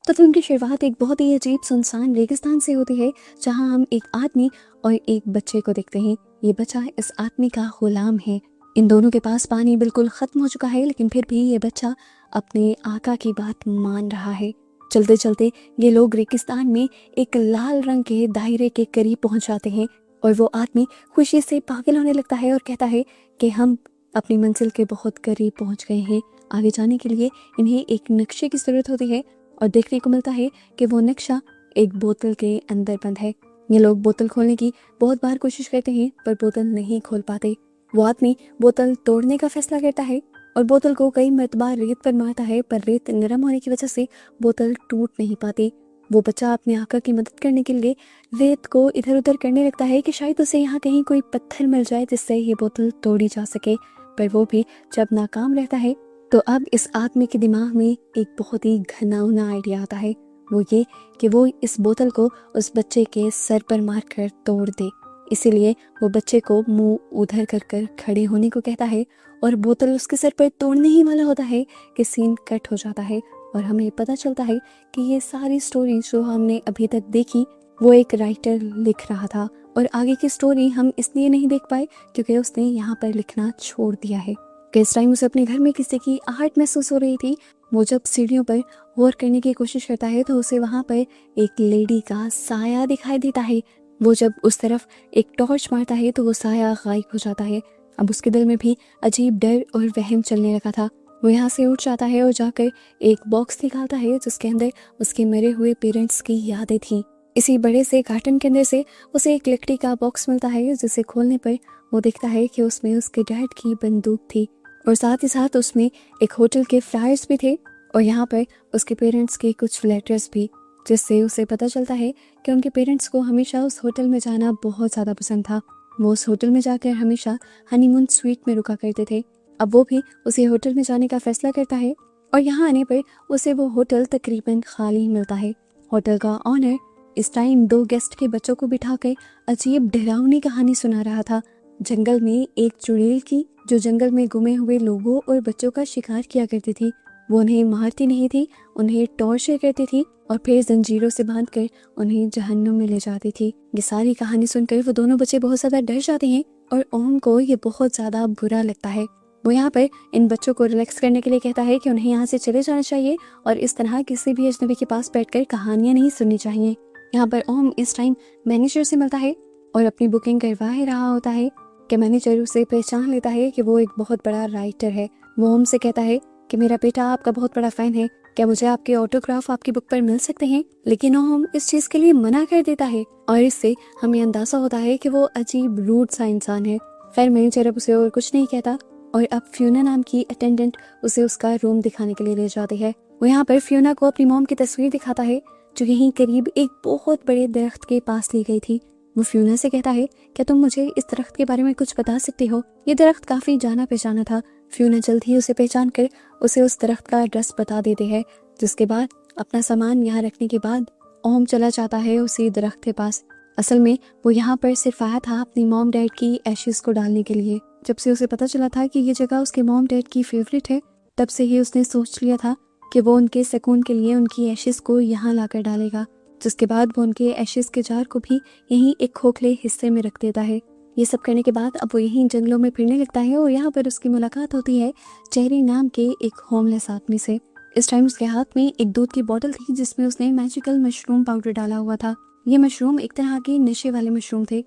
तो फिल्म की शुरुआत एक बहुत ही अजीब सुनसान रेगिस्तान से होती है, जहां हम एक आदमी और एक बच्चे को देखते हैं। ये बच्चा इस आदमी का गुलाम है। इन दोनों के पास पानी बिल्कुल खत्म हो चुका है, लेकिन फिर भी ये बच्चा अपने आका की बात मान रहा है। चलते चलते ये लोग रेगिस्तान में एक लाल रंग के दायरे के करीब पहुंच जाते हैं और वो आदमी खुशी से पागल होने लगता है और कहता है कि हम अपनी मंजिल के बहुत करीब पहुंच गए हैं। आगे जाने के लिए इन्हें एक नक्शे की जरूरत होती है और देखने को मिलता है कि वो नक्शा एक बोतल के अंदर बंद है। ये लोग बोतल खोलने की बहुत बार कोशिश करते हैं पर बोतल नहीं खोल पाते। वो आदमी बोतल तोड़ने का फैसला करता है और बोतल को कई मर्तबा रेत पर मारता है, पर रेत नरम होने की वजह से बोतल टूट नहीं पाती। वो बच्चा अपने आका की मदद करने के लिए रेत को इधर उधर करने लगता है कि शायद उसे यहाँ कहीं कोई पत्थर मिल जाए जिससे ये बोतल तोड़ी जा सके, पर वो भी जब नाकाम रहता है तो अब इस आदमी के दिमाग में एक बहुत ही घिनौना आइडिया आता है। वो ये कि वो इस बोतल को उस बच्चे के सर पर मारकर तोड़ दे। इसीलिए वो बच्चे को मुंह उधर कर कर खड़े होने को कहता है और बोतल उसके सर पर तोड़ने ही वाला होता है कि सीन कट हो जाता है और हमें पता चलता है कि ये सारी स्टोरी जो हमने अभी तक देखी वो एक राइटर लिख रहा था और आगे की स्टोरी हम इसलिए नहीं देख पाए क्योंकि उसने यहाँ पर लिखना छोड़ दिया है। कि इस टाइम उसे अपने घर में किसी की आहट महसूस हो रही थी। वो जब सीढ़ियों पर गौर करने की कोशिश करता है तो उसे वहां पर एक लेडी का साया दिखाई देता है। वो जब उस तरफ एक टॉर्च मारता है तो वो साया गायब हो जाता है। अब उसके दिल में भी अजीब डर और वहम चलने लगा था। वो यहाँ से उठ जाता है और जाकर एक बॉक्स निकालता है जिसके अंदर उसके मरे हुए पेरेंट्स की यादें थी। इसी बड़े से कार्टन के अंदर से उसे एक लकड़ी का बॉक्स मिलता है जिसे खोलने पर वो देखता है कि उसमें उसके डैड की बंदूक थी और साथ ही साथ उसमें एक होटल के फ्लायर्स भी थे और यहाँ पर उसके पेरेंट्स के कुछ लेटर्स भी, जिससे उसे पता चलता है कि उनके पेरेंट्स को हमेशा उस होटल में जाना बहुत ज़्यादा पसंद था। वो उस होटल में जाकर हमेशा हनीमून स्वीट में रुका करते थे। अब वो भी उसी होटल में जाने का फैसला करता है और यहाँ आने पर उसे वो होटल तकरीबन खाली मिलता है। होटल का ऑनर इस टाइम 2 गेस्ट के बच्चों को बिठाकर अजीब डरावनी कहानी सुना रहा था। जंगल में एक चुड़ैल की जो जंगल में गुमे हुए लोगों और बच्चों का शिकार किया करती थी। वो उन्हें मारती नहीं थी, उन्हें टॉर्चर करती थी और फिर जंजीरों से बांधकर उन्हें जहन्नुम में ले जाती थी। ये सारी कहानी सुनकर वो दोनों बच्चे बहुत ज्यादा डर जाते हैं और ओम को ये बहुत ज्यादा बुरा लगता है। वो यहाँ पर इन बच्चों को रिलैक्स करने के लिए कहता है कि उन्हें यहाँ से चले जाना चाहिए और इस तरह किसी भी अजनबी के पास बैठकर कहानियां नहीं सुननी चाहिए। यहाँ पर ओम इस टाइम मैनेजर से मिलता है और अपनी बुकिंग करवा ही रहा होता है कि मैनेजर उसे पहचान लेता है कि वो एक बहुत बड़ा राइटर है। वो ओम से कहता है कि मेरा बेटा आपका बहुत बड़ा फैन है, क्या मुझे आपके ऑटोग्राफ आपकी बुक पर मिल सकते हैं। लेकिन ओम इस चीज के लिए मना कर देता है और इससे हमें अंदाजा होता है कि वो अजीब रूड सा इंसान है। फिर मैनेजर अब उसे और कुछ नहीं कहता और अब फ्यूना नाम की अटेंडेंट उसे उसका रूम दिखाने के लिए ले जाती है। वो यहाँ पर फ्यूना को अपनी मॉम की तस्वीर दिखाता है जो यहीं करीब एक बहुत बड़े दरख्त के पास ली गई थी। वो फ्यूना से कहता है क्या तुम मुझे इस दरख्त के बारे में कुछ बता सकते हो। ये दरख्त काफी जाना पहचाना था। फ्यूना जल्द ही उसे पहचान कर उसे उस दरख्त का एड्रेस बता देते हैं, जिसके बाद अपना सामान यहाँ रखने के बाद ओम चला जाता है उसी दरख्त के पास। असल में वो यहाँ पर सिर्फ आया था अपनी मॉम डैड की एशेस को डालने के लिए। जब से उसे पता चला था कि ये जगह उसके मॉम डैड की फेवरेट है, तब से ही उसने सोच लिया था कि वो उनके सुकून के लिए उनकी एशेस को यहाँ लाकर डालेगा। जिसके बाद वो उनके एशेस के जार को भी यहीं एक खोखले हिस्से में रख देता है। ये सब करने के बाद अब वो यहीं जंगलों में फिरने लगता है और यहाँ पर उसकी मुलाकात होती है चेरी नाम के एक होमलेस आदमी से। इस टाइम उसके हाथ में एक दूध की बोतल थी जिसमें उसने मैजिकल मशरूम पाउडर डाला हुआ था। ये मशरूम एक तरह के नशे वाले मशरूम थे।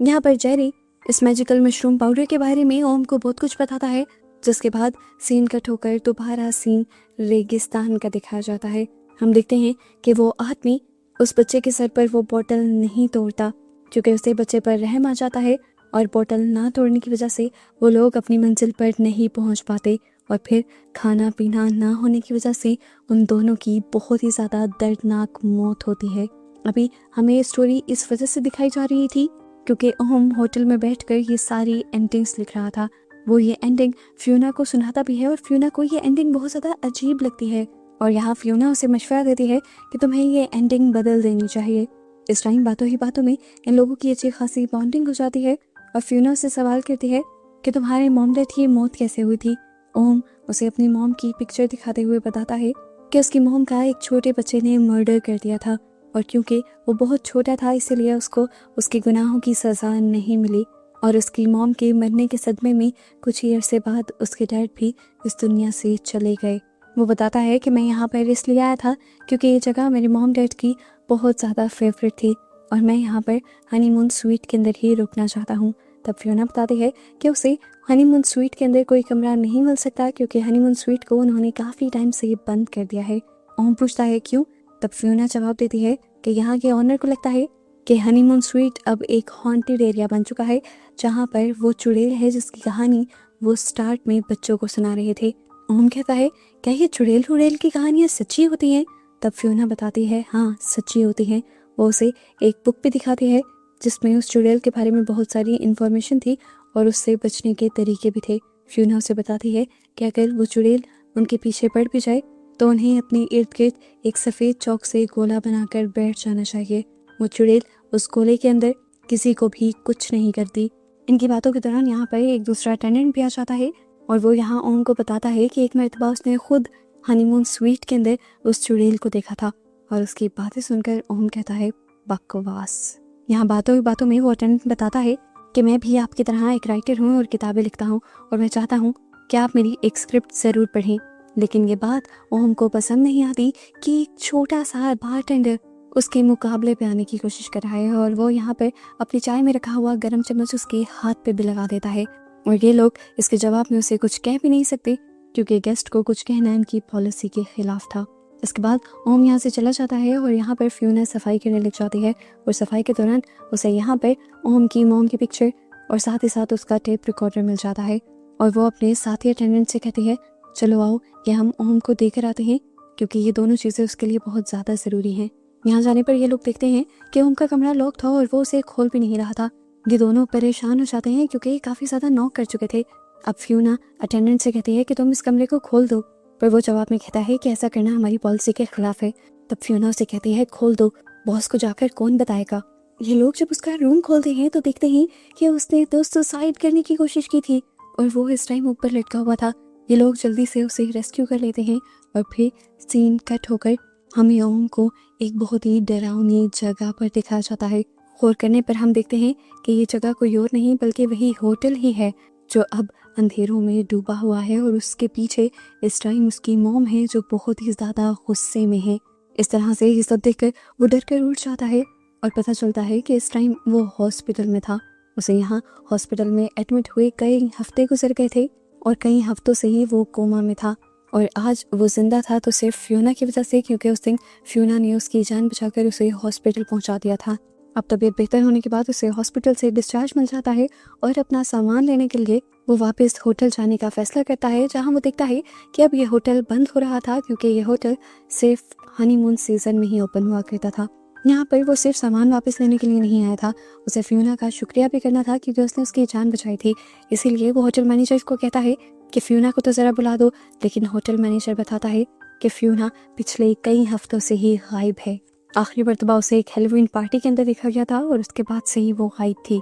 यहाँ पर जेरी इस मैजिकल मशरूम पाउडर के बारे में ओम को बहुत कुछ बताता है, जिसके बाद सीन कट होकर दोबारा सीन रेगिस्तान का दिखाया जाता है। हम देखते हैं कि वो आदमी उस बच्चे के सर पर वो बोतल नहीं तोड़ता क्योंकि उसे बच्चे पर रहम आ जाता है और बोतल ना तोड़ने की वजह से वो लोग अपनी मंजिल पर नहीं पहुंच पाते और फिर खाना पीना ना होने की वजह से उन दोनों की बहुत ही ज़्यादा दर्दनाक मौत होती है। अभी हमें स्टोरी इस वजह से दिखाई जा रही थी क्योंकि ओम होटल में बैठकर ये सारी एंडिंग्स लिख रहा था। वो ये एंडिंग फ्यूना को सुनाता भी है और फ्यूना को ये एंडिंग बहुत ज़्यादा अजीब लगती है और यहाँ फ्यूना उसे मशवरा देती है कि तुम्हें ये एंडिंग बदल देनी चाहिए। इस टाइम बातों ही बातों में इन लोगों की अच्छी खासी बॉन्डिंग हो जाती है और फ्यूना उससे सवाल करती है कि तुम्हारे मॉम डैड की मौत कैसे हुई थी। ओम उसे अपनी मॉम की पिक्चर दिखाते हुए बताता है कि उसकी मॉम का एक छोटे बच्चे ने मर्डर कर दिया था, और क्योंकि वो बहुत छोटा था इसीलिए उसको उसके गुनाहों की सज़ा नहीं मिली, और उसकी मॉम के मरने के सदमे में कुछ ही अरसे बाद उसके डैड भी इस दुनिया से चले गए। वो बताता है कि मैं यहाँ पर इसलिए आया था क्योंकि ये जगह मेरे मॉम डैड की बहुत ज़्यादा फेवरेट थी और मैं यहाँ पर हनीमून स्वीट के अंदर ही रुकना चाहता हूँ। तब फियोना बताती है कि उसे हनीमून स्वीट के अंदर कोई कमरा नहीं मिल सकता क्योंकि हनीमून स्वीट को उन्होंने काफ़ी टाइम से ये बंद कर दिया है। ओम पूछता है क्यों? तब फियोना जवाब देती है कि यहाँ के ऑनर को लगता है कि हनीमून स्वीट अब एक हॉन्टेड एरिया बन चुका है जहाँ पर वो चुड़ैल है जिसकी कहानी वो स्टार्ट में बच्चों को सुना रहे थे। ओम कहता है क्या ये चुड़ैल उड़ैल की कहानियाँ सच्ची होती हैं? तब फियोना बताती है हाँ सच्ची होती हैं। वो उसे एक बुक भी दिखाती है जिसमें उस चुड़ैल के बारे में बहुत सारी इन्फॉर्मेशन थी और उससे बचने के तरीके भी थे। फियोना उसे बताती है कि अगर वो चुड़ैल उनके पीछे पड़ भी जाए तो उन्हें अपने इर्द गिर्द एक सफ़ेद चौक से गोला बनाकर बैठ जाना चाहिए। वो चुड़ैल उस गोले के अंदर किसी को भी कुछ नहीं करती। इनकी बातों के दौरान यहाँ पर एक दूसरा अटेंडेंट भी आ जाता है और वो यहाँ ओम को बताता है कि एक मरतबा उसने खुद हनीमून स्वीट के अंदर उस चुड़ैल को देखा था। और उसकी बातें सुनकर ओम कहता है बकवास। यहाँ बातों ही बातों में वो अटेंडेंट बताता है कि मैं भी आपकी तरह एक राइटर हूँ और किताबें लिखता हूँ और मैं चाहता हूँ कि आप मेरी एक स्क्रिप्ट ज़रूर पढ़ें। लेकिन ये बात ओम को पसंद नहीं आती कि एक छोटा सा बारटेंडर उसके मुकाबले पे आने की कोशिश कर रहा है और वो यहाँ पर अपनी चाय में रखा हुआ गर्म चम्मच उसके हाथ पे भी लगा देता है। और ये लोग इसके जवाब में उसे कुछ कह भी नहीं सकते क्योंकि गेस्ट को कुछ कहना इनकी पॉलिसी के खिलाफ था। इसके बाद ओम यहाँ से चला जाता है और यहाँ पर फियोना सफाई करने लग जाती है और सफाई के दौरान उसे यहाँ पर ओम की मॉम की पिक्चर और साथ ही साथ उसका टेप रिकॉर्डर मिल जाता है और वो अपने साथी अटेंडेंट से कहती है चलो आओ ये हम ओम को देकर आते हैं क्योंकि ये दोनों चीज़ें उसके लिए बहुत ज़्यादा ज़रूरी हैं। यहाँ जाने पर ये लोग देखते हैं कि ओम का कमरा लॉक था और वो उसे खोल भी नहीं रहा था। ये दोनों परेशान हो जाते हैं क्योंकि काफ़ी ज़्यादा नॉक कर चुके थे। अब फियोना अटेंडेंट से कहती है कि तुम इस कमरे को खोल दो, पर वो जवाब में कहता है कि ऐसा करना हमारी पॉलिसी के खिलाफ है। तब फियोना उसे कहती है खोल दो, बॉस को जाकर कौन बताएगा। ये लोग जब उसका रूम खोलते हैं तो देखते हैं कि उसने तो सुसाइड करने की कोशिश की थी और वो इस टाइम ऊपर लटका हुआ था। ये लोग जल्दी से उसे रेस्क्यू कर लेते हैं और फिर सीन कट होकर हमें ओम को एक बहुत ही डरावनी जगह पर दिखाया जाता है। गौर करने पर हम देखते हैं कि ये जगह कोई और नहीं बल्कि वही होटल ही है जो अब अंधेरों में डूबा हुआ है और उसके पीछे इस टाइम उसकी मॉम है जो बहुत ही ज़्यादा गुस्से में है। इस तरह से ये सब देखकर वो डर कर उठ जाता है और पता चलता है कि इस टाइम वो हॉस्पिटल में था। उसे यहाँ हॉस्पिटल में एडमिट हुए कई हफ्ते गुजर गए थे और कई हफ्तों से ही वो कोमा में था और आज वो जिंदा था तो सिर्फ फियोना की वजह से, क्योंकि उस दिन फियोना ने उसकी जान बचाकर उसे हॉस्पिटल पहुंचा दिया था। अब तबीयत बेहतर होने के बाद उसे हॉस्पिटल से डिस्चार्ज मिल जाता है और अपना सामान लेने के लिए वो वापस होटल जाने का फैसला करता है जहां वो देखता है कि अब ये होटल बंद हो रहा था क्योंकि ये होटल सिर्फ हनीमून सीजन में ही ओपन हुआ करता था। यहाँ पर वो सिर्फ सामान वापस लेने के लिए नहीं आया था, उसे फियोना का शुक्रिया भी करना था क्योंकि उसने उसकी जान बचाई थी। इसीलिए वो होटल मैनेजर को कहता है कि फियोना को तो ज़रा बुला दो, लेकिन होटल मैनेजर बताता है कि फियोना पिछले कई हफ्तों से ही गायब है। आखिरी मरतबा उसे एक हैलोवीन पार्टी के अंदर देखा गया था और उसके बाद से ही वो गायब थी।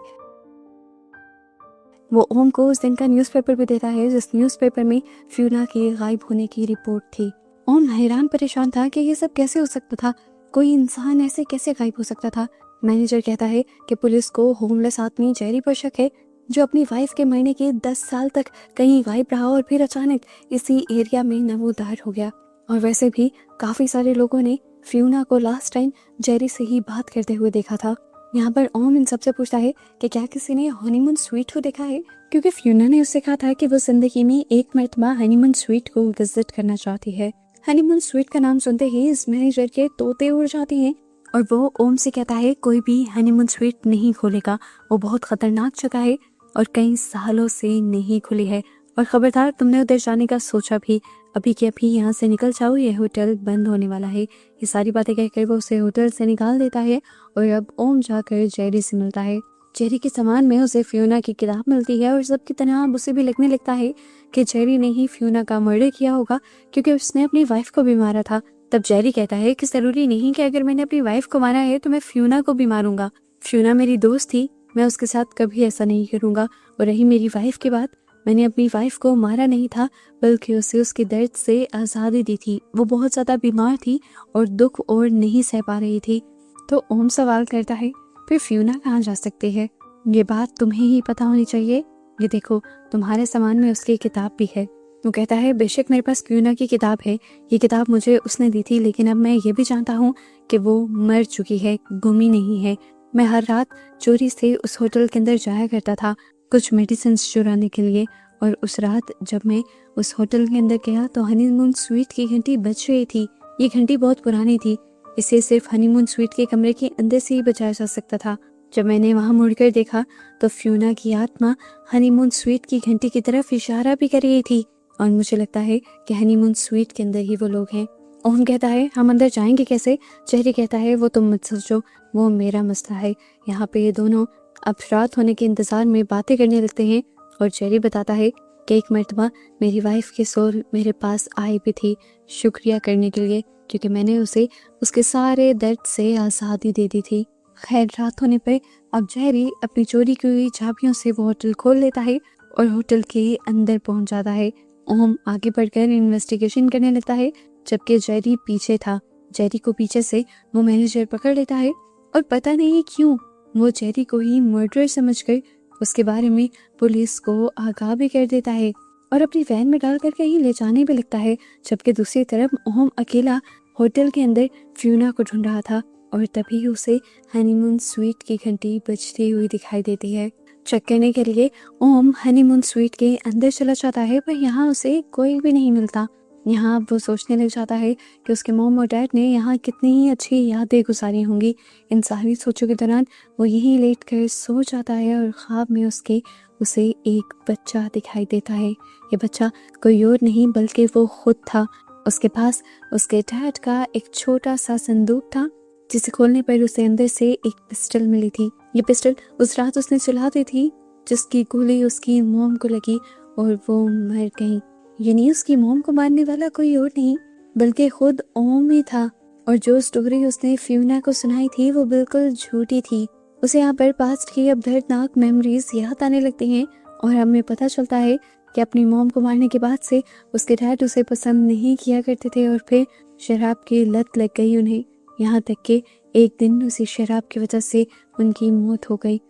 वो ओम को उस दिन का न्यूज़पेपर भी देता है जिस न्यूज़पेपर में फियोना के गायब होने की रिपोर्ट थी। ओम हैरान परेशान था कि ये सब कैसे हो सकता था, कोई इंसान ऐसे कैसे गायब हो सकता था। मैनेजर कहता है कि पुलिस को होमलेस आदमी जेरी पर शक है जो अपनी वाइफ के मरने के 10 साल तक कहीं गायब रहा और फिर अचानक इसी एरिया में नमोदार हो गया। और वैसे भी काफ़ी सारे लोगों ने फियोना को लास्ट टाइम जेरी से ही बात करते हुए देखा था। यहाँ पर ओम इन सबसे पूछता है कि क्या किसी ने हनीमून स्वीट को देखा है, क्योंकि फियोना ने उससे कहा था कि वो जिंदगी में एक मरतबा हनीमून स्वीट को विजिट करना चाहती है। हनीमून स्वीट का नाम सुनते ही इस मैनेजर के तोते उड़ जाते हैं और वो ओम से कहता है कोई भी हनीमून स्वीट नहीं खोलेगा, वो बहुत खतरनाक जगह है और कई सालों से नहीं खुली है और खबरदार तुमने उधर जाने का सोचा भी, अभी के अभी यहाँ से निकल जाओ, ये होटल बंद होने वाला है। ये सारी बातें कहकर वो उसे होटल से निकाल देता है और अब ओम जाकर जेरी से मिलता है। जेरी के सामान में उसे फियोना की किताब मिलती है और सबकी तरह अब उसे भी लगने लगता है कि जेरी ने ही फियोना का मर्डर किया होगा क्योंकि उसने अपनी वाइफ को भी मारा था। तब जेरी कहता है कि ज़रूरी नहीं कि अगर मैंने अपनी वाइफ को मारा है तो मैं फियोना को भी मारूंगा। फियोना मेरी दोस्त थी, मैं उसके साथ कभी ऐसा नहीं करूंगा और रही मेरी वाइफ की बात, मैंने अपनी वाइफ को मारा नहीं था, बल्कि उसे उसके दर्द से आज़ादी दी थी। वो बहुत ज़्यादा बीमार थी और दुख और नहीं सह पा रही थी। तो ओम सवाल करता है, फिर फ्यूना कहाँ जा सकती है? ये बात तुम्हें ही पता होनी चाहिए। ये देखो, तुम्हारे सामान में उसकी किताब भी है। वो कहता है, बेशक मेरे पास फ्यूना की किताब है, ये किताब मुझे उसने दी थी, लेकिन अब मैं ये भी जानता हूँ कि वो मर चुकी है, गुमी नहीं है। मैं हर रात चोरी से उस होटल के अंदर जाया करता था कुछ मेडिसिन चुराने के लिए, और उस रात जब मैं उस होटल के अंदर गया तो हनीमून स्वीट की घंटी बज रही थी। ये घंटी बहुत पुरानी थी, इसे सिर्फ हनीमून स्वीट के कमरे के अंदर से ही बजाया जा सकता था। जब मैंने वहां मुड़कर देखा तो फ्यूना की आत्मा हनीमून स्वीट की घंटी की तरफ इशारा भी कर रही थी, और मुझे लगता है कि हनीमून स्वीट के अंदर ही वो लोग हैं। ओम कहता है, हम अंदर जाएंगे कैसे? जेरी कहता है, वो तुम मत सोचो, वो मेरा मसला है। यहाँ पे ये दोनों अब रात होने के इंतजार में बातें करने लगते हैं, और जेरी बताता है कि एक मर्तबा मेरी वाइफ की सोल मेरे पास आई भी थी, शुक्रिया करने के लिए, क्योंकि मैंने उसे उसके सारे दर्द से आज़ादी दे दी थी। खैर, रात होने पर अब जेरी अपनी चोरी की हुई चाबियों से वो होटल खोल लेता है और होटल के अंदर पहुंच जाता है। ओम आगे बढ़कर इन्वेस्टिगेशन करने लगता है, जबकि जेरी पीछे था। जेरी को पीछे से वो मैनेजर पकड़ लेता है, और पता नहीं क्यों वो जेरी को ही मर्डर समझकर उसके बारे में पुलिस को आगाह भी कर देता है और अपनी वैन में डालकर कहीं ले जाने भी लगता है। जबकि दूसरी तरफ ओम अकेला होटल के अंदर फ्यूना को ढूंढ रहा था, और तभी उसे हनीमून स्वीट की घंटी बजती हुई दिखाई देती है। चेक करने के लिए ओम हनीमून स्वीट के अंदर चला जाता है, पर यहाँ उसे कोई भी नहीं मिलता। यहाँ वो सोचने लग जाता है कि उसके मॉम और डैड ने यहाँ कितनी ही अच्छी यादें गुजारी होंगी। इन सारी सोचों के दौरान वो यहीं लेट कर सो जाता है, और ख्वाब में उसे एक बच्चा दिखाई देता है। ये बच्चा कोई और नहीं बल्कि वो खुद था। उसके पास उसके डैड का एक छोटा सा संदूक था, जिसे खोलने पर उसे अंदर से एक पिस्टल मिली थी। ये पिस्टल उस रात उसने चला दी थी, जिसकी गोली उसकी मॉम को लगी और वो मर गई। यानी उसकी मॉम को मारने वाला कोई और नहीं बल्कि खुद ओम ही था, और जो स्टोरी उसने फ्यूना को सुनाई थी वो बिल्कुल झूठी थी। उसे यहाँ पर पास्ट की अब दर्दनाक मेमोरीज याद आने लगती हैं, और हमें पता चलता है कि अपनी मॉम को मारने के बाद से उसके डैड उसे पसंद नहीं किया करते थे, और फिर शराब की लत लग गई उन्हें, यहाँ तक कि एक दिन उसी शराब की वजह से उनकी मौत हो गई,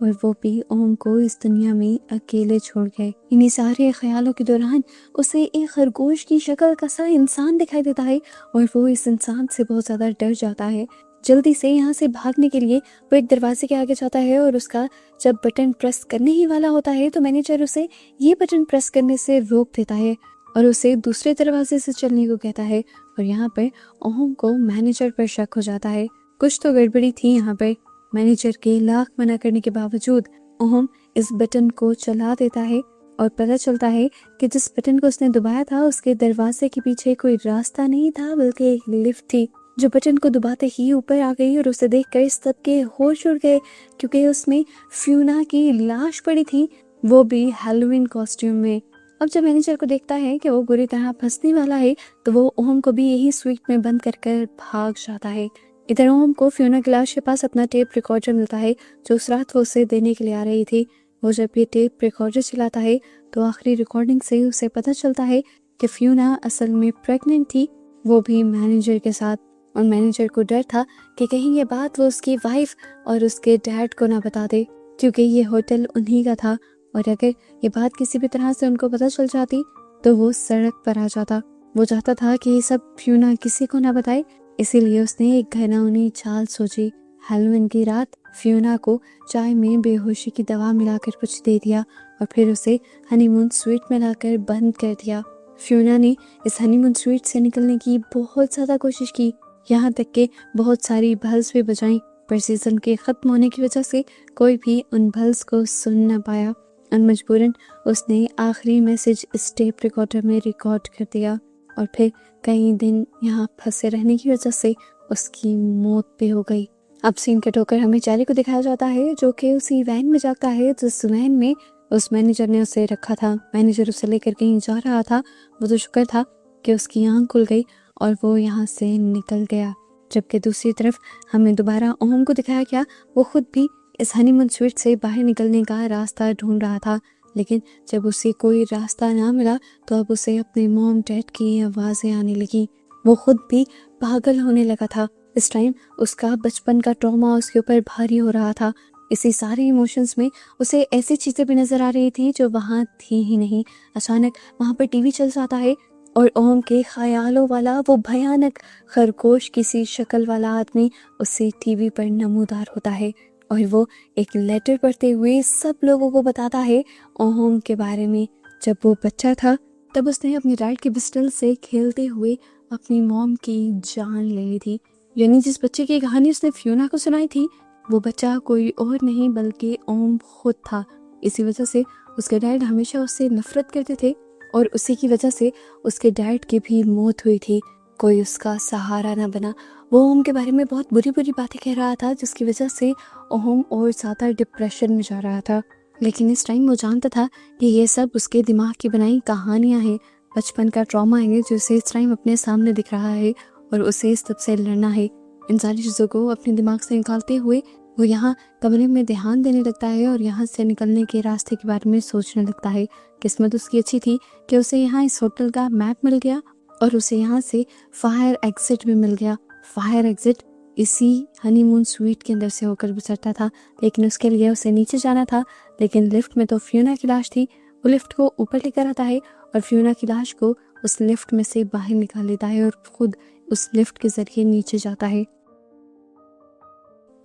और वो भी ओम को इस दुनिया में अकेले छोड़ गए। इन्हीं सारे ख्यालों के दौरान उसे एक खरगोश की शक्ल का सा इंसान दिखाई देता है, और वो इस इंसान से बहुत ज्यादा डर जाता है। जल्दी से यहाँ से भागने के लिए वो एक दरवाजे के आगे जाता है, और उसका जब बटन प्रेस करने ही वाला होता है तो मैनेजर उसे ये बटन प्रेस करने से रोक देता है और उसे दूसरे दरवाजे से चलने को कहता है। और यहाँ पर ओम को मैनेजर पर शक हो जाता है, कुछ तो गड़बड़ी थी यहाँ पर। मैनेजर के लाख मना करने के बावजूद ओम इस बटन को चला देता है, और पता चलता है कि जिस बटन को उसने दबाया था उसके दरवाजे के पीछे कोई रास्ता नहीं था बल्कि एक लिफ्ट थी, जो बटन को दबाते ही ऊपर आ गई। और उसे देखकर सबके होश उड़ गए, क्योंकि उसमें फ्यूना की लाश पड़ी थी, वो भी हैलोवीन कॉस्ट्यूम में। अब जब मैनेजर को देखता है कि वो बुरी तरह फंसने वाला है, तो वो ओम को भी यही स्वीट में बंद कर भाग जाता है। इधर ओम को फ्यूना की लाश के पास अपना टेप रिकॉर्डर मिलता है, जो उस रात वो उसे देने के लिए आ रही थी। वो जब ये टेप रिकॉर्डर चलाता है तो आखिरी रिकॉर्डिंग से उसे पता चलता है कि फ्यूना असल में प्रेग्नेंट थी, वो भी मैनेजर के साथ। और मैनेजर को डर था कि कहीं ये बात वो उसकी वाइफ और उसके डैड को ना बता दे, क्योंकि ये होटल उन्हीं का था, और अगर ये बात किसी भी तरह से उनको पता चल जाती तो वो सड़क पर आ जाता। वो चाहता था कि ये सब फ्यूना किसी को ना बताए, इसीलिए उसने एक घिनौनी चाल सोची। हैलोवीन की रात फ्यूना को चाय में बेहोशी की दवा मिलाकर कुछ दे दिया, और फिर उसे हनीमून स्वीट में लाकर बंद कर दिया। फ्यूना ने इस हनीमून स्वीट से निकलने की बहुत ज़्यादा कोशिश की, यहाँ तक कि बहुत सारी भल्स भी बजाई, पर सीजन के ख़त्म होने की वजह से कोई भी उन भल्स को सुन न पाया, और मजबूरन उसने आखिरी मैसेज इस टेप रिकॉर्डर में रिकॉर्ड कर दिया। और फिर कई दिन यहाँ फंसे रहने की वजह से उसकी मौत भी हो गई। अब सीन कट होकर हमें जेरी को दिखाया जाता है, जो कि उसी वैन में जाता है जिस वैन में उस मैनेजर ने उसे रखा था। मैनेजर उसे लेकर कहीं जा रहा था, वो तो शुक्र था कि उसकी आंख खुल गई और वो यहाँ से निकल गया। जबकि दूसरी तरफ हमें दोबारा ओम को दिखाया गया, वो खुद भी इस हनीमून स्वीट से बाहर निकलने का रास्ता ढूंढ रहा था, लेकिन जब उसे कोई रास्ता ना मिला तो अब उसे अपने मॉम डैड की आवाज़ें आने लगी। वो खुद भी पागल होने लगा था। इस टाइम उसका बचपन का ट्रॉमा उसके ऊपर भारी हो रहा था। इसी सारे इमोशंस में उसे ऐसी चीज़ें भी नज़र आ रही थी जो वहाँ थी ही नहीं। अचानक वहाँ पर टीवी चल जाता है और ओम के ख्यालों वाला वो भयानक खरगोश किसी शक्ल वाला आदमी उससे टीवी पर नमूदार होता है और वो एक लेटर पढ़ते हुए सब लोगों को बताता है ओम के बारे में। जब वो बच्चा था तब उसने अपनी डैड के पिस्टल से खेलते हुए अपनी मॉम की जान ले ली थी। यानी जिस बच्चे की कहानी उसने फियोना को सुनाई थी वो बच्चा कोई और नहीं बल्कि ओम खुद था। इसी वजह से उसके डैड हमेशा उससे नफरत करते थे और उसी की वजह से उसके डैड की भी मौत हुई थी। कोई उसका सहारा ना बना। वो ओम के बारे में बहुत बुरी बुरी बातें कह रहा था जिसकी वजह से ओम और ज़्यादा डिप्रेशन में जा रहा था। लेकिन इस टाइम वो जानता था कि ये सब उसके दिमाग की बनाई कहानियाँ हैं, बचपन का ट्रॉमा है जो उसे इस टाइम अपने सामने दिख रहा है और उसे इस सब से लड़ना है। इन सारी चीज़ों को अपने दिमाग से निकालते हुए वो यहाँ कमरे में ध्यान देने लगता है और यहाँ से निकलने के रास्ते के बारे में सोचने लगता है। किस्मत उसकी अच्छी थी कि उसे यहाँ इस होटल का मैप मिल गया और उसे यहाँ से फायर एग्जिट भी मिल गया। फायर एग्जिट इसी हनीमून स्वीट के अंदर से होकर गुजरता था, लेकिन उसके लिए उसे नीचे जाना था। लेकिन लिफ्ट में तो फियोना की लाश थी। वो लिफ्ट को ऊपर लेकर आता है और फियोना की लाश को उस लिफ्ट में से बाहर निकाल लेता है और खुद उस लिफ्ट के जरिए नीचे जाता है।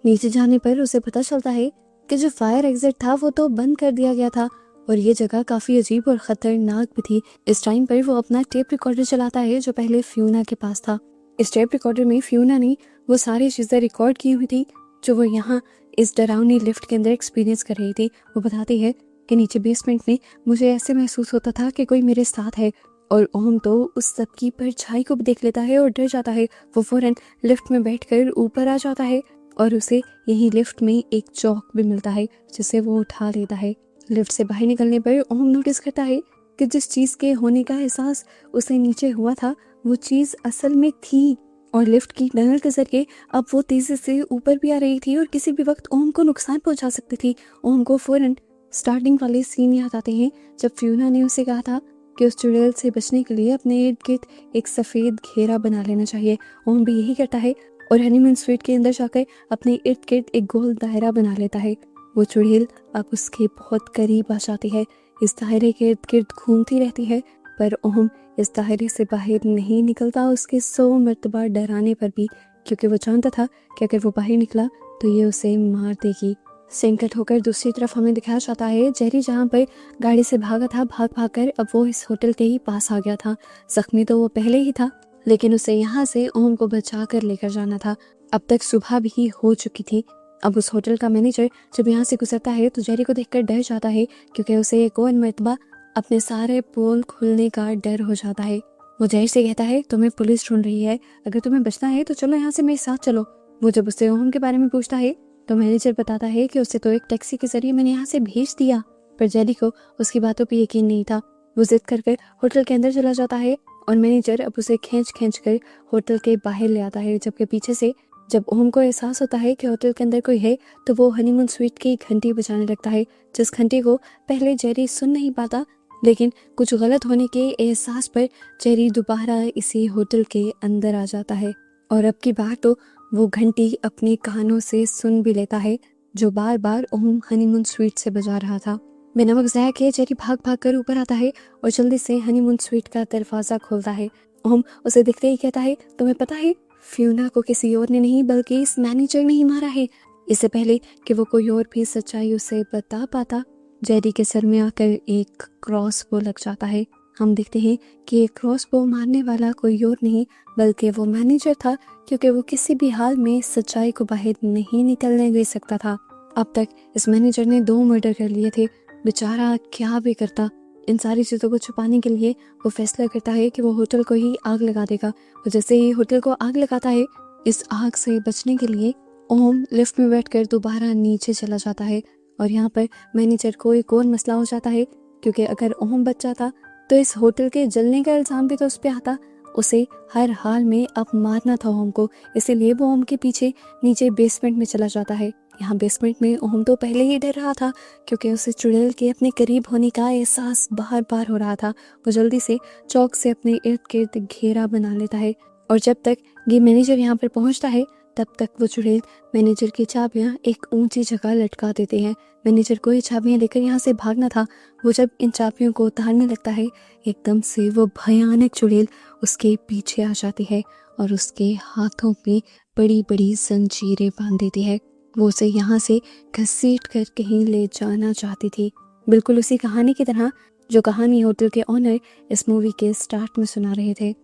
नीचे जाने पर उसे पता चलता है कि जो फायर एग्जिट था वो तो बंद कर दिया गया था और ये जगह काफ़ी अजीब और ख़तरनाक भी थी। इस टाइम पर वो अपना टेप रिकॉर्डर चलाता है जो पहले फियोना के पास था। इस टेप रिकॉर्डर में फियोना ने वो सारी चीज़ें रिकॉर्ड की हुई थी जो वो यहाँ इस डरावनी लिफ्ट के अंदर एक्सपीरियंस कर रही थी। वो बताती है कि नीचे बेसमेंट में मुझे ऐसे महसूस होता था कि कोई मेरे साथ है और ओम तो उस सब की परछाई को भी देख लेता है और डर जाता है। वो फौरन लिफ्ट में बैठकर ऊपर आ जाता है और उसे यही लिफ्ट में एक चौक भी मिलता है जिसे वो उठा लेता है। लिफ्ट से बाहर निकलने पर ओम नोटिस करता है कि जिस चीज़ के होने का एहसास उसे नीचे हुआ था वो चीज़ असल में थी और लिफ्ट की टनल के जरिए अब वो तेज़ी से ऊपर भी आ रही थी और किसी भी वक्त ओम को नुकसान पहुंचा सकती थी। ओम को फौरन स्टार्टिंग वाले सीन याद आते हैं जब फियोना ने उसे कहा था कि उस चुड़ैल से बचने के लिए अपने इर्द गिर्द एक सफ़ेद घेरा बना लेना चाहिए। ओम भी यही करता है और हनीमून स्वीट के अंदर जाकर अपने इर्द गिर्द एक गोल दायरा बना लेता है। वो चुड़ैल अब उसके बहुत करीब आ जाती है। इस दायरे के इर्द गिर्द घूमती रहती है पर ओम इस दायरे से बाहर नहीं निकलता उसके 100 मर्तबा डराने पर भी, क्योंकि वो जानता था कि अगर वो बाहर निकला तो ये उसे मार देगी। संकट होकर दूसरी तरफ हमें दिखाया जाता है जेरी जहाँ पर गाड़ी से भागा था, भाग भाग कर अब वो इस होटल के ही पास आ गया था। जख्मी तो वो पहले ही था लेकिन उसे यहाँ से ओम को बचा कर लेकर जाना था। अब तक सुबह भी हो चुकी थी। अब उस होटल का मैनेजर जब यहाँ से गुजरता है तो जेरी को देखकर डर जाता है क्योंकि उसे एक और मरतबा अपने सारे पोल खुलने का डर हो जाता है। वो जेरी से कहता है तुम्हें पुलिस ढूंढ रही है, अगर तुम्हें बचना है तो चलो यहाँ से मेरे साथ चलो। वो जब उससे ओम के बारे में पूछता है तो मैनेजर बताता है कि उसे तो एक टैक्सी के जरिए मैंने यहाँ से भेज दिया, पर जेरी को उसकी बातों पर यकीन नहीं था। वो जिद कर होटल के अंदर चला जाता है और मैनेजर अब उसे खींच कर होटल के बाहर ले आता है, जबकि पीछे से जब ओम को एहसास होता है कि होटल के अंदर कोई है तो वो हनीमून स्वीट की घंटी बजाने लगता है, जिस घंटी को पहले जेरी सुन नहीं पाता। लेकिन कुछ गलत होने के एहसास पर जेरी दोबारा इसी होटल के अंदर आ जाता है और अब की बार तो वो घंटी अपने कानों से सुन भी लेता है जो बार बार ओम हनीमून स्वीट से बजा रहा था। बिना वक्त ज़ाया किए जेरी भाग भाग कर ऊपर आता है और जल्दी से हनीमून स्वीट का दरवाज़ा खोलता है। ओम उसे देखते ही कहता है तुम्हें पता है फियोना को किसी और ने नहीं बल्कि इस मैनेजर ने ही मारा है। इससे पहले कि वो कोई और भी सच्चाई उसे बता पाता जेरी के सर में आकर एक क्रॉसबो लग जाता है। हम देखते हैं कि एक क्रॉसबो मारने वाला कोई और नहीं बल्कि वो मैनेजर था, क्योंकि वो किसी भी हाल में सच्चाई को बाहर नहीं निकलने दे सकता था। अब तक इस मैनेजर ने 2 मर्डर कर लिए थे। बेचारा क्या भी करता। इन सारी चीज़ों को छुपाने के लिए वो फैसला करता है कि वो होटल को ही आग लगा देगा। वो जैसे ही होटल को आग लगाता है, इस आग से बचने के लिए ओम लिफ्ट में बैठकर दोबारा नीचे चला जाता है और यहाँ पर मैनेजर को एक और मसला हो जाता है, क्योंकि अगर ओम बच जाता तो इस होटल के जलने का इल्ज़ाम भी तो उस पर आता। उसे हर हाल में अब मारना था ओम को, इसीलिए वो ओम के पीछे नीचे बेसमेंट में चला जाता है। यहाँ बेसमेंट में ओम तो पहले ही डर रहा था, क्योंकि उसे चुड़ैल के अपने करीब होने का एहसास बार बार हो रहा था। वो जल्दी से चौक से अपने इर्द गिर्द घेरा बना लेता है, और जब तक ये मैनेजर यहाँ पर पहुँचता है तब तक वो चुड़ैल मैनेजर की चाबियाँ एक ऊंची जगह लटका देते हैं। मैनेजर को ये चाबियाँ लेकर यहाँ से भागना था। वो जब इन चाबियों को उतारने लगता है, एकदम से वो भयानक चुड़ैल उसके पीछे आ जाती है और उसके हाथों में बड़ी बड़ी जंजीरें बांध देती है। वो उसे यहाँ से घसीट कर कहीं ले जाना चाहती थी, बिल्कुल उसी कहानी की तरह जो कहानी होटल के ऑनर इस मूवी के स्टार्ट में सुना रहे थे।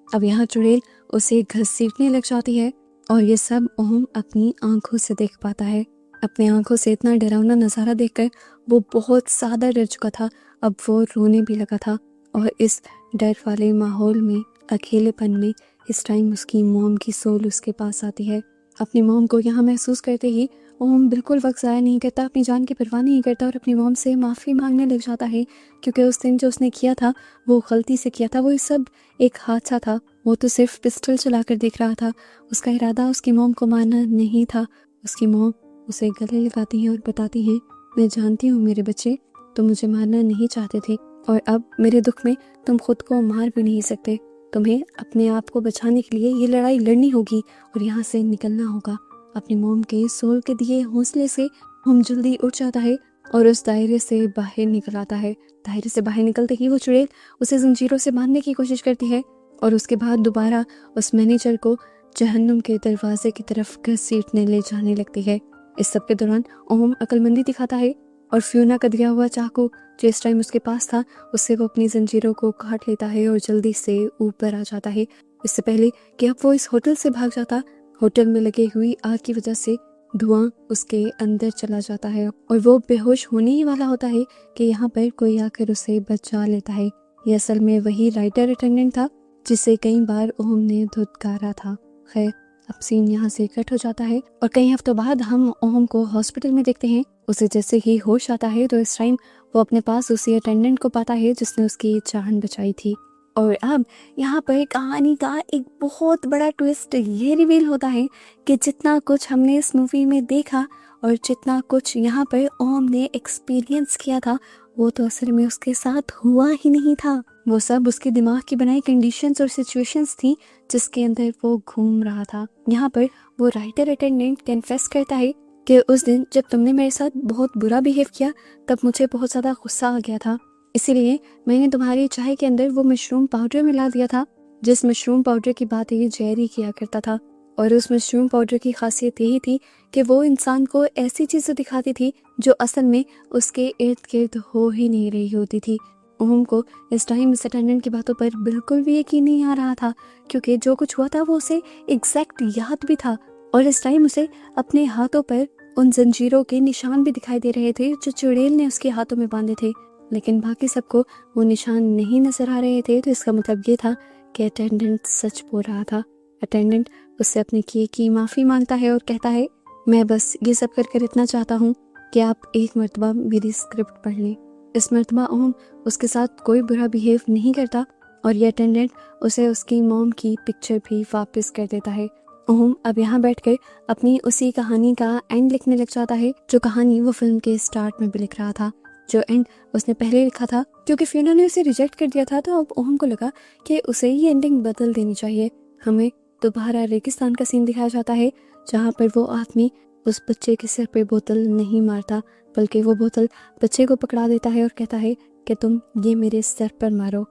अब यहाँ चुड़ैल उसे घसीटने लग जाती है और ये सब ओम अपनी आंखों से देख पाता है। अपनी आंखों से इतना डरावना नज़ारा देखकर वो बहुत ज़्यादा डर चुका था। अब वो रोने भी लगा था, और इस डर वाले माहौल में, अकेलेपन में, इस टाइम उसकी मॉम की सोल उसके पास आती है। अपनी मॉम को यहाँ महसूस करते ही ओम बिल्कुल वक्त ज़ाया नहीं करता, अपनी जान की परवाह नहीं करता और अपनी मॉम से माफ़ी मांगने लग जाता है, क्योंकि उस दिन जो उसने किया था वो गलती से किया था। वो ये सब एक हादसा था। वो तो सिर्फ पिस्टल चलाकर देख रहा था। उसका इरादा उसकी मॉम को मारना नहीं था। उसकी मॉम उसे गले लगाती है और बताती हैं, मैं जानती हूँ मेरे बच्चे, तुम मुझे मारना नहीं चाहते थे, और अब मेरे दुख में तुम खुद को मार भी नहीं सकते। तुम्हें अपने आप को बचाने के लिए ये लड़ाई लड़नी होगी और यहाँ से निकलना होगा। अपनी मॉम के सोल के दिए हौसले से हम जल्दी उठ जाता है और उस दायरे से बाहर निकल आता है। दायरे से बाहर निकलते ही वो चुड़ैल उसे जंजीरों से बांधने की कोशिश करती है और उसके बाद दोबारा उस मैनेजर को जहन्नुम के दरवाजे की तरफ घसीटने ले जाने लगती है। इस सब के दौरान ओम अक्लमंदी दिखाता है और फ्यूना का दिया हुआ चाकू जो इस टाइम उसके पास था, उससे वो अपनी जंजीरों को काट लेता है और जल्दी से ऊपर आ जाता है। इससे पहले कि अब वो इस होटल से भाग जाता, होटल में लगी हुई आग की वजह से धुआं उसके अंदर चला जाता है और वो बेहोश होने ही वाला होता है कि यहाँ पर कोई आकर उसे बचा लेता है। ये असल में वही राइटर अटेंडेंट था जिसे कई बार ओम ने धुतकारा था। खैर, अब सीन यहाँ से कट हो जाता है और कई हफ्तों बाद हम ओम को हॉस्पिटल में देखते हैं। उसे जैसे ही होश आता है तो इस टाइम वो अपने पास उसी अटेंडेंट को पाता है जिसने उसकी जान बचाई थी। और अब यहाँ पर कहानी का एक बहुत बड़ा ट्विस्ट ये रिवील होता है कि जितना कुछ हमने इस मूवी में देखा और जितना कुछ यहाँ पर ओम ने एक्सपीरियंस किया था, वो तो असल में उसके साथ हुआ ही नहीं था। वो सब उसके दिमाग की बनाई कंडीशंस और सिचुएशंस थी जिसके अंदर वो घूम रहा था। यहाँ पर वो राइटर अटेंडेंट कन्फेस करता है कि उस दिन जब तुमने मेरे साथ बहुत बुरा बिहेव किया तब मुझे बहुत ज़्यादा गुस्सा आ गया था, इसीलिए मैंने तुम्हारी चाय के अंदर वो मशरूम पाउडर मिला दिया था जिस मशरूम पाउडर की बात ये जेरी किया करता था। और उस मशरूम पाउडर की खासियत यही थी कि वो इंसान को ऐसी चीज़ें दिखाती थी जो असल में उसके इर्द गिर्द हो ही नहीं रही होती थी। ओम को इस टाइम इस अटेंडेंट की बातों पर बिल्कुल भी यकीन नहीं आ रहा था, क्योंकि जो कुछ हुआ था वो उसे एग्जैक्ट याद भी था और इस टाइम उसे अपने हाथों पर उन जंजीरों के निशान भी दिखाई दे रहे थे जो चुड़ैल ने उसके हाथों में बांधे थे, लेकिन बाकी सबको वो निशान नहीं नजर आ रहे थे। तो इसका मतलब ये था कि अटेंडेंट सच बोल रहा था। अटेंडेंट उससे अपने किए की माफ़ी मांगता है और कहता है, मैं बस ये सब कर इतना चाहता हूँ कि आप एक मरतबा मेरी स्क्रिप्ट पढ़ लें। इस मरतबा ओम उसके साथ कोई बुरा बिहेव नहीं करता और ये अटेंडेंट उसे उसकी मॉम की पिक्चर भी वापस कर देता है। ओम अब यहाँ बैठकर अपनी उसी कहानी का एंड लिखने लग जाता है जो कहानी वो फिल्म के स्टार्ट में भी लिख रहा था, जो एंड उसने पहले लिखा था। क्योंकि फ्यूना ने उसे रिजेक्ट कर दिया था तो अब ओम को लगा कि उसे ये एंडिंग बदल देनी चाहिए। हमें दोबारा रेगिस्तान का सीन दिखाया जाता है जहाँ पर वो आदमी उस बच्चे के सिर पे बोतल नहीं मारता, बल्कि वो बोतल बच्चे को पकड़ा देता है और कहता है कि तुम ये मेरे सर पर मारो।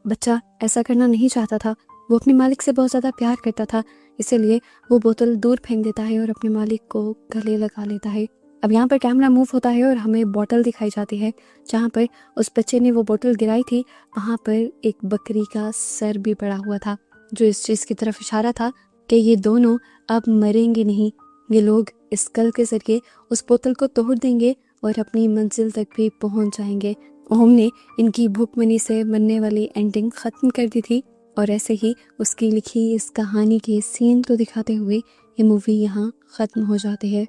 बच्चा ऐसा करना नहीं चाहता था, वो अपने मालिक से बहुत ज़्यादा प्यार करता था, इसीलिए वो बोतल दूर फेंक देता है और अपने मालिक को गले लगा लेता है। अब यहाँ पर कैमरा मूव होता है और हमें बोतल दिखाई जाती है जहाँ पर उस बच्चे ने वो बोतल गिराई थी, वहाँ पर एक बकरी का सर भी पड़ा हुआ था, जो इस चीज़ की तरफ इशारा था कि ये दोनों अब मरेंगे नहीं, ये लोग इस कल के जरिए उस बोतल को तोड़ देंगे और अपनी मंजिल तक भी पहुंच जाएंगे। ओम ने इनकी भूखमरी से बनने वाली एंडिंग ख़त्म कर दी थी और ऐसे ही उसकी लिखी इस कहानी के सीन को दिखाते हुए ये मूवी यहाँ ख़त्म हो जाती है।